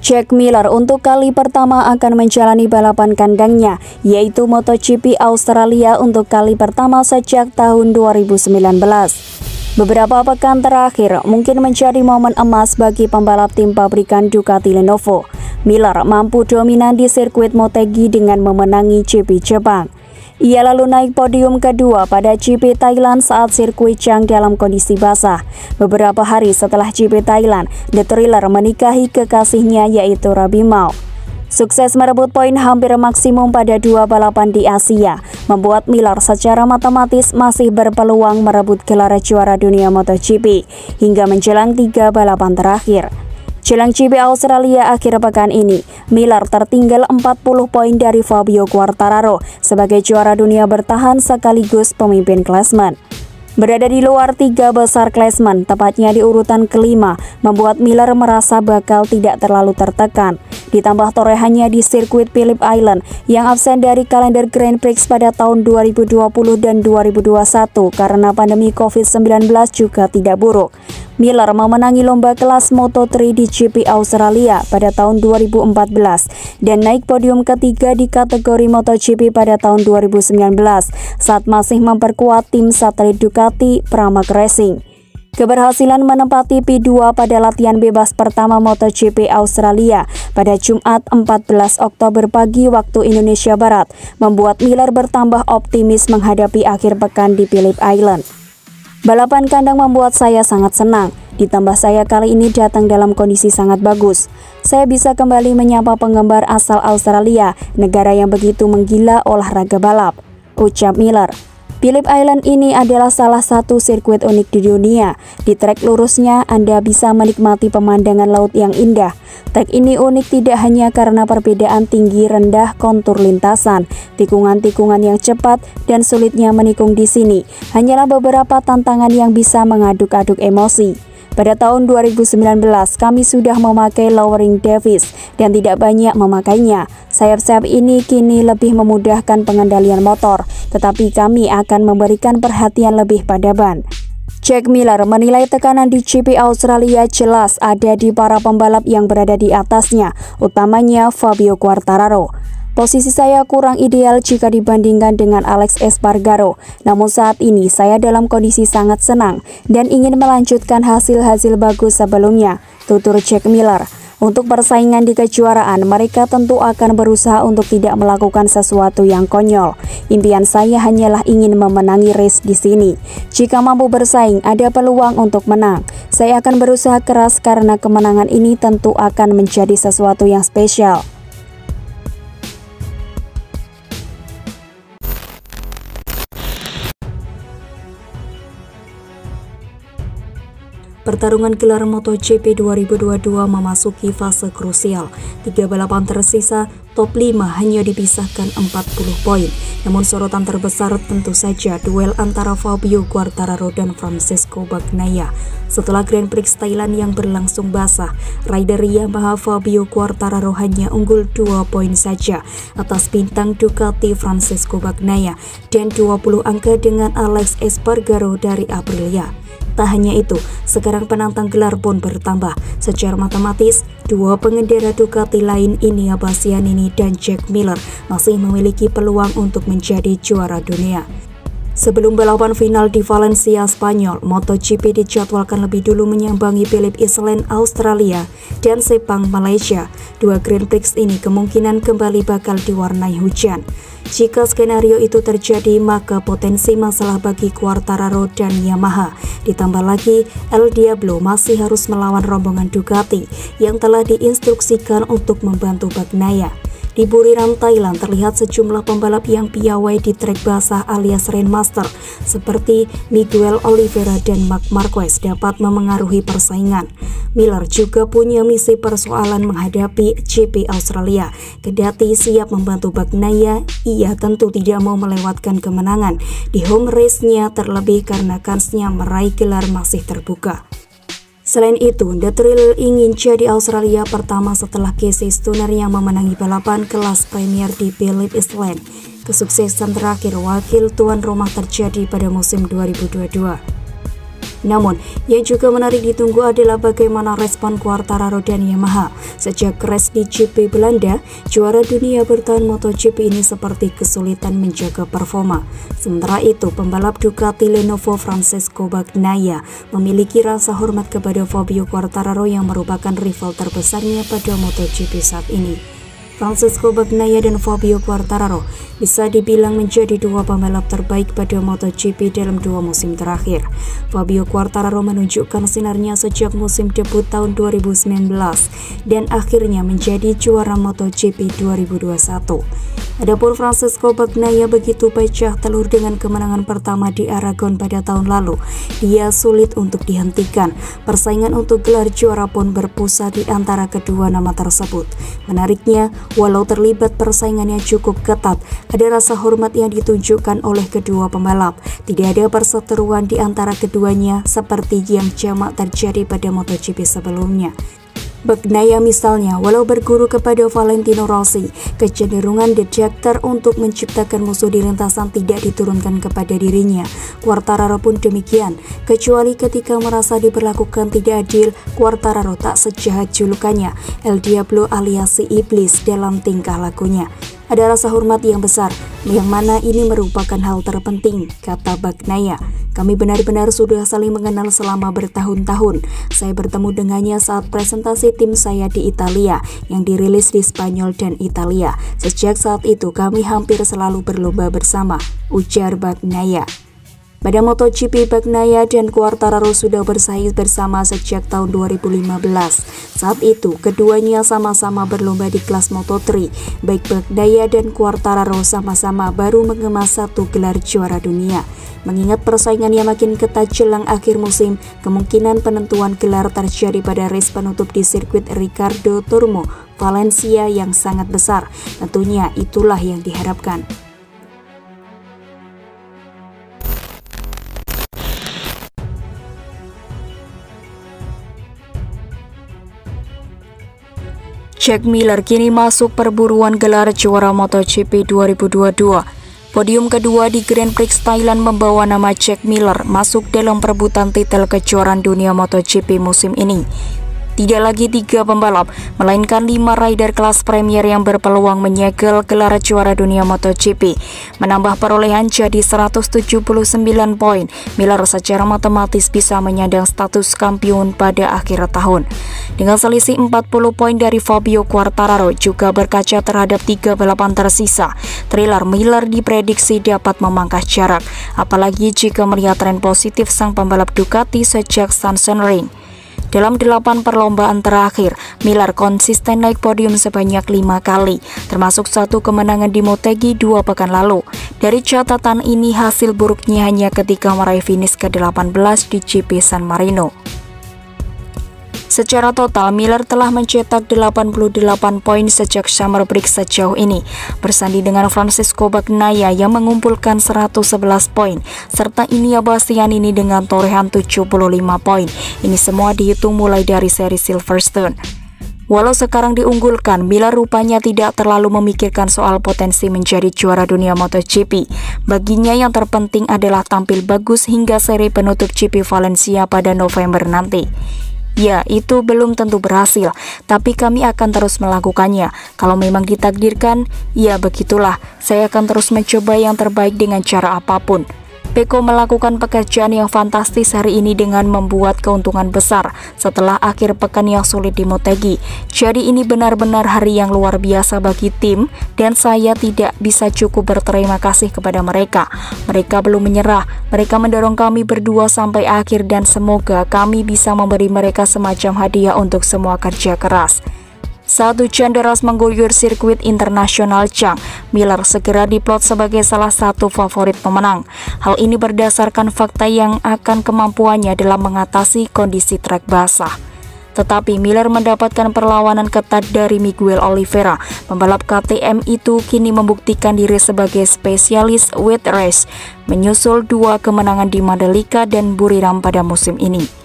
Jack Miller untuk kali pertama akan menjalani balapan kandangnya, yaitu MotoGP Australia untuk kali pertama sejak tahun 2019. Beberapa pekan terakhir mungkin menjadi momen emas bagi pembalap tim pabrikan Ducati Lenovo. Miller mampu dominan di sirkuit Motegi dengan memenangi GP Jepang. Ia lalu naik podium kedua pada GP Thailand saat sirkuit Chang dalam kondisi basah. Beberapa hari setelah GP Thailand, The Thriller menikahi kekasihnya yaitu Rabi Mao. Sukses merebut poin hampir maksimum pada dua balapan di Asia, membuat Miller secara matematis masih berpeluang merebut gelar juara dunia MotoGP hingga menjelang 3 balapan terakhir. Jelang GP Australia akhir pekan ini, Miller tertinggal 40 poin dari Fabio Quartararo sebagai juara dunia bertahan sekaligus pemimpin klasemen. Berada di luar 3 besar klasemen, tepatnya di urutan kelima, membuat Miller merasa bakal tidak terlalu tertekan. Ditambah torehannya di sirkuit Phillip Island yang absen dari kalender Grand Prix pada tahun 2020 dan 2021 karena pandemi COVID-19 juga tidak buruk. Miller memenangi lomba kelas Moto3 di GP Australia pada tahun 2014 dan naik podium ketiga di kategori MotoGP pada tahun 2019 saat masih memperkuat tim satelit Ducati Pramac Racing. Keberhasilan menempati P2 pada latihan bebas pertama MotoGP Australia pada Jumat 14 Oktober pagi waktu Indonesia Barat membuat Miller bertambah optimis menghadapi akhir pekan di Phillip Island. Balapan kandang membuat saya sangat senang, ditambah saya kali ini datang dalam kondisi sangat bagus. Saya bisa kembali menyapa penggemar asal Australia, negara yang begitu menggila olahraga balap, ucap Miller. Phillip Island ini adalah salah satu sirkuit unik di dunia. Di trek lurusnya, Anda bisa menikmati pemandangan laut yang indah. Trek ini unik tidak hanya karena perbedaan tinggi rendah kontur lintasan, tikungan-tikungan yang cepat, dan sulitnya menikung di sini. Hanyalah beberapa tantangan yang bisa mengaduk-aduk emosi. Pada tahun 2019, kami sudah memakai lowering Davis dan tidak banyak memakainya. Sayap-sayap ini kini lebih memudahkan pengendalian motor, tetapi kami akan memberikan perhatian lebih pada ban. Jack Miller menilai tekanan di GP Australia jelas ada di para pembalap yang berada di atasnya, utamanya Fabio Quartararo. Posisi saya kurang ideal jika dibandingkan dengan Alex Espargaro, namun saat ini saya dalam kondisi sangat senang dan ingin melanjutkan hasil-hasil bagus sebelumnya, tutur Jack Miller. Untuk persaingan di kejuaraan, mereka tentu akan berusaha untuk tidak melakukan sesuatu yang konyol. Impian saya hanyalah ingin memenangi race di sini. Jika mampu bersaing, ada peluang untuk menang. Saya akan berusaha keras karena kemenangan ini tentu akan menjadi sesuatu yang spesial. Pertarungan gelar MotoGP 2022 memasuki fase krusial. 3 balapan tersisa, top 5 hanya dipisahkan 40 poin. Namun sorotan terbesar tentu saja duel antara Fabio Quartararo dan Francesco Bagnaia. Setelah Grand Prix Thailand yang berlangsung basah, rider Yamaha Fabio Quartararo hanya unggul 2 poin saja atas bintang Ducati Francesco Bagnaia dan 20 angka dengan Alex Espargaro dari Aprilia. Tak hanya itu, sekarang penantang gelar pun bertambah. Secara matematis, 2 pengendara Ducati lain, Enea Bastianini dan Jack Miller, masih memiliki peluang untuk menjadi juara dunia. Sebelum balapan final di Valencia, Spanyol, MotoGP dijadwalkan lebih dulu menyambangi Phillip Island, Australia, dan Sepang, Malaysia. 2 Grand Prix ini kemungkinan kembali bakal diwarnai hujan. Jika skenario itu terjadi, maka potensi masalah bagi Quartararo dan Yamaha. Ditambah lagi, El Diablo masih harus melawan rombongan Ducati yang telah diinstruksikan untuk membantu Bagnaia. Di Buriram, Thailand terlihat sejumlah pembalap yang piawai di trek basah alias Rainmaster seperti Miguel Oliveira dan Marc Marquez dapat memengaruhi persaingan. Miller juga punya misi persoalan menghadapi GP Australia. Kendati siap membantu Bagnaia, ia tentu tidak mau melewatkan kemenangan di home race-nya, terlebih karena kansnya meraih gelar masih terbuka. Selain itu, The Thriller ingin jadi Australia pertama setelah Casey Stoner yang memenangi balapan kelas Premier di Phillip Island. Kesuksesan terakhir wakil tuan rumah terjadi pada musim 2022. Namun, yang juga menarik ditunggu adalah bagaimana respon Quartararo dan Yamaha. Sejak crash di GP Belanda, juara dunia bertahan MotoGP ini seperti kesulitan menjaga performa. Sementara itu, pembalap Ducati Lenovo Francesco Bagnaia memiliki rasa hormat kepada Fabio Quartararo yang merupakan rival terbesarnya pada MotoGP saat ini. Francesco Bagnaia dan Fabio Quartararo bisa dibilang menjadi dua pembalap terbaik pada MotoGP dalam 2 musim terakhir. Fabio Quartararo menunjukkan sinarnya sejak musim debut tahun 2019 dan akhirnya menjadi juara MotoGP 2021. Adapun Francesco Bagnaia begitu pecah telur dengan kemenangan pertama di Aragon pada tahun lalu. Dia sulit untuk dihentikan. Persaingan untuk gelar juara pun berpusat di antara kedua nama tersebut. Menariknya, walau terlibat persaingannya cukup ketat, ada rasa hormat yang ditunjukkan oleh kedua pembalap. Tidak ada perseteruan di antara keduanya seperti yang jamak terjadi pada MotoGP sebelumnya. Bagnaia misalnya, walau berguru kepada Valentino Rossi, kecenderungan detektor untuk menciptakan musuh di lintasan tidak diturunkan kepada dirinya. Quartararo pun demikian, kecuali ketika merasa diperlakukan tidak adil, Quartararo tak sejahat julukannya, El Diablo alias si iblis dalam tingkah lakunya. Ada rasa hormat yang besar, yang mana ini merupakan hal terpenting, kata Bagnaia. Kami benar-benar sudah saling mengenal selama bertahun-tahun. Saya bertemu dengannya saat presentasi tim saya di Italia yang dirilis di Spanyol dan Italia. Sejak saat itu kami hampir selalu berlomba bersama, ujar Bagnaia. Pada MotoGP, Bagnaia dan Quartararo sudah bersaing bersama sejak tahun 2015. Saat itu, keduanya sama-sama berlomba di kelas Moto3. Baik Bagnaia dan Quartararo sama-sama baru mengemas 1 gelar juara dunia. Mengingat persaingan yang makin ketat jelang akhir musim, kemungkinan penentuan gelar terjadi pada race penutup di sirkuit Ricardo Tormo, Valencia yang sangat besar. Tentunya itulah yang diharapkan. Jack Miller kini masuk perburuan gelar juara MotoGP 2022. Podium kedua di Grand Prix Thailand membawa nama Jack Miller masuk dalam perebutan titel kejuaraan dunia MotoGP musim ini. Tidak lagi 3 pembalap, melainkan 5 rider kelas Premier yang berpeluang menyegel gelar juara dunia MotoGP. Menambah perolehan jadi 179 poin, Miller secara matematis bisa menyandang status kampiun pada akhir tahun. Dengan selisih 40 poin dari Fabio Quartararo, juga berkaca terhadap 3 balapan tersisa, trailer Miller diprediksi dapat memangkas jarak, apalagi jika melihat tren positif sang pembalap Ducati sejak Sachsenring. Dalam 8 perlombaan terakhir, Miller konsisten naik podium sebanyak 5 kali, termasuk 1 kemenangan di Motegi 2 pekan lalu. Dari catatan ini, hasil buruknya hanya ketika meraih finish ke-18 di GP San Marino. Secara total, Miller telah mencetak 88 poin sejak Summer Break sejauh ini, bersanding dengan Francesco Bagnaia yang mengumpulkan 111 poin, serta Inia Bastianini dengan torehan 75 poin. Ini semua dihitung mulai dari seri Silverstone. Walau sekarang diunggulkan, Miller rupanya tidak terlalu memikirkan soal potensi menjadi juara dunia MotoGP. Baginya yang terpenting adalah tampil bagus hingga seri penutup GP Valencia pada November nanti. Ya, itu belum tentu berhasil, tapi kami akan terus melakukannya. Kalau memang ditakdirkan, ya begitulah. Saya akan terus mencoba yang terbaik dengan cara apapun. Pecco melakukan pekerjaan yang fantastis hari ini dengan membuat keuntungan besar setelah akhir pekan yang sulit di Motegi. Jadi ini benar-benar hari yang luar biasa bagi tim dan saya tidak bisa cukup berterima kasih kepada mereka. Mereka belum menyerah, mereka mendorong kami berdua sampai akhir dan semoga kami bisa memberi mereka semacam hadiah untuk semua kerja keras. Saat hujan deras mengguyur sirkuit internasional Chang, Miller segera diplot sebagai salah satu favorit pemenang. Hal ini berdasarkan fakta yang akan kemampuannya dalam mengatasi kondisi trek basah. Tetapi Miller mendapatkan perlawanan ketat dari Miguel Oliveira. Pembalap KTM itu kini membuktikan diri sebagai spesialis wet race, menyusul 2 kemenangan di Mandalika dan Buriram pada musim ini.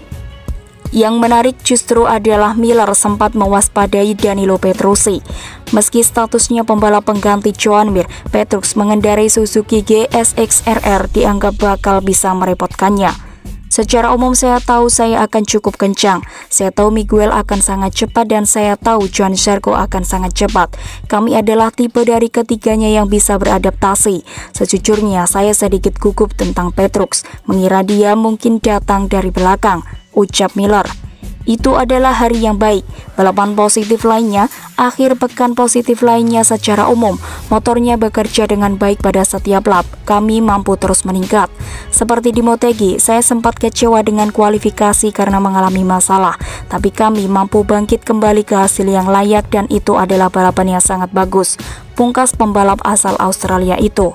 Yang menarik justru adalah Miller sempat mewaspadai Danilo Petrucci. Meski statusnya pembalap pengganti Joan Mir, Petrucci mengendarai Suzuki GSX-RR dianggap bakal bisa merepotkannya. Secara umum saya tahu saya akan cukup kencang. Saya tahu Miguel akan sangat cepat dan saya tahu Joan Zarco akan sangat cepat. Kami adalah tipe dari ketiganya yang bisa beradaptasi. Sejujurnya saya sedikit gugup tentang Petrux, mengira dia mungkin datang dari belakang, ucap Miller. Itu adalah hari yang baik. Balapan positif lainnya, akhir pekan positif lainnya secara umum, motornya bekerja dengan baik pada setiap lap. Kami mampu terus meningkat. Seperti di Motegi, saya sempat kecewa dengan kualifikasi karena mengalami masalah, tapi kami mampu bangkit kembali ke hasil yang layak dan itu adalah balapan yang sangat bagus. Pungkas pembalap asal Australia itu.